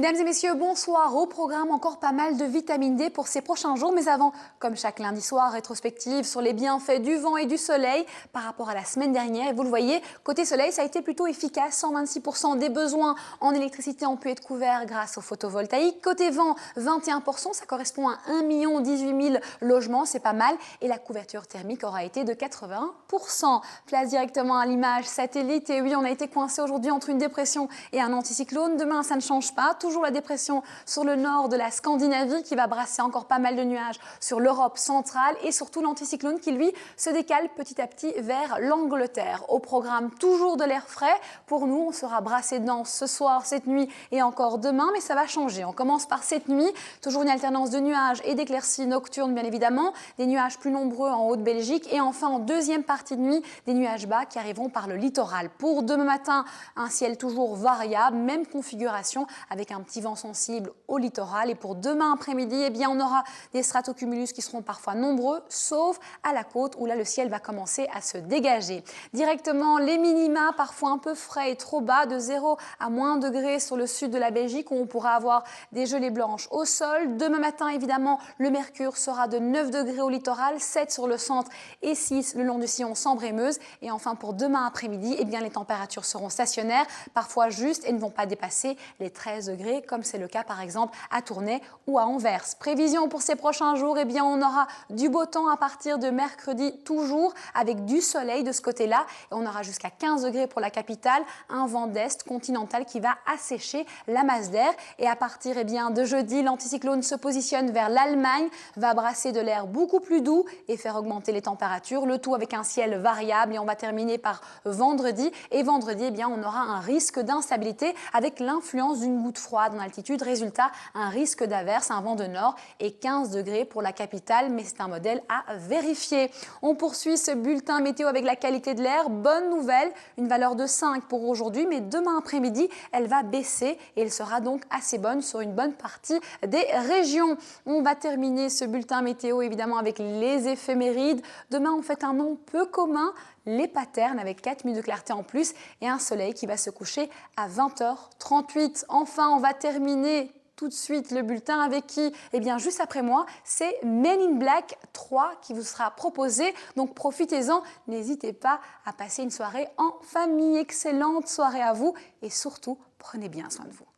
Mesdames et messieurs, bonsoir. Au programme, encore pas mal de vitamine D pour ces prochains jours. Mais avant, comme chaque lundi soir, rétrospective sur les bienfaits du vent et du soleil par rapport à la semaine dernière. Et vous le voyez, côté soleil, ça a été plutôt efficace. 126% des besoins en électricité ont pu être couverts grâce au photovoltaïque. Côté vent, 21%, ça correspond à 1 18 000 logements, c'est pas mal. Et la couverture thermique aura été de 81%. Place directement à l'image satellite. Et oui, on a été coincé aujourd'hui entre une dépression et un anticyclone. Demain, ça ne change pas. Toujours la dépression sur le nord de la Scandinavie qui va brasser encore pas mal de nuages sur l'Europe centrale et surtout l'anticyclone qui, lui, se décale petit à petit vers l'Angleterre. Au programme, toujours de l'air frais. Pour nous, on sera brassé dedans ce soir, cette nuit et encore demain, mais ça va changer. On commence par cette nuit. Toujours une alternance de nuages et d'éclaircies nocturnes, bien évidemment. Des nuages plus nombreux en Haute-Belgique et enfin, en deuxième partie de nuit, des nuages bas qui arriveront par le littoral. Pour demain matin, un ciel toujours variable, même configuration avec un petit vent sensible au littoral. Et pour demain après-midi, eh bien, on aura des stratocumulus qui seront parfois nombreux, sauf à la côte où là, le ciel va commencer à se dégager. Directement, les minima, parfois un peu frais et trop bas, de 0 à moins 1 degré sur le sud de la Belgique, où on pourra avoir des gelées blanches au sol. Demain matin, évidemment, le mercure sera de 9 degrés au littoral, 7 sur le centre et 6 le long du sillon Sambre-et-Meuse. Et enfin, pour demain après-midi, eh bien, les températures seront stationnaires, parfois justes et ne vont pas dépasser les 13 degrés, comme c'est le cas par exemple à Tournai ou à Anvers. Prévision pour ces prochains jours, eh bien, on aura du beau temps à partir de mercredi, toujours avec du soleil de ce côté-là. Et on aura jusqu'à 15 degrés pour la capitale, un vent d'est continental qui va assécher la masse d'air. Et à partir de jeudi, l'anticyclone se positionne vers l'Allemagne, va brasser de l'air beaucoup plus doux et faire augmenter les températures, le tout avec un ciel variable. Et on va terminer par vendredi. Et vendredi, eh bien, on aura un risque d'instabilité avec l'influence d'une goutte froide en altitude. Résultat, un risque d'averse, un vent de nord et 15 degrés pour la capitale, mais c'est un modèle à vérifier. On poursuit ce bulletin météo avec la qualité de l'air. Bonne nouvelle, une valeur de 5 pour aujourd'hui, mais demain après-midi, elle va baisser et elle sera donc assez bonne sur une bonne partie des régions. On va terminer ce bulletin météo évidemment avec les éphémérides. Demain, on fait un nom peu commun, les Paternes, avec 4 minutes de clarté en plus et un soleil qui va se coucher à 20h38. Enfin, on va terminer tout de suite le bulletin avec qui, eh bien, juste après moi, c'est Men in Black 3 qui vous sera proposé. Donc, profitez-en. N'hésitez pas à passer une soirée en famille. Excellente soirée à vous et surtout, prenez bien soin de vous.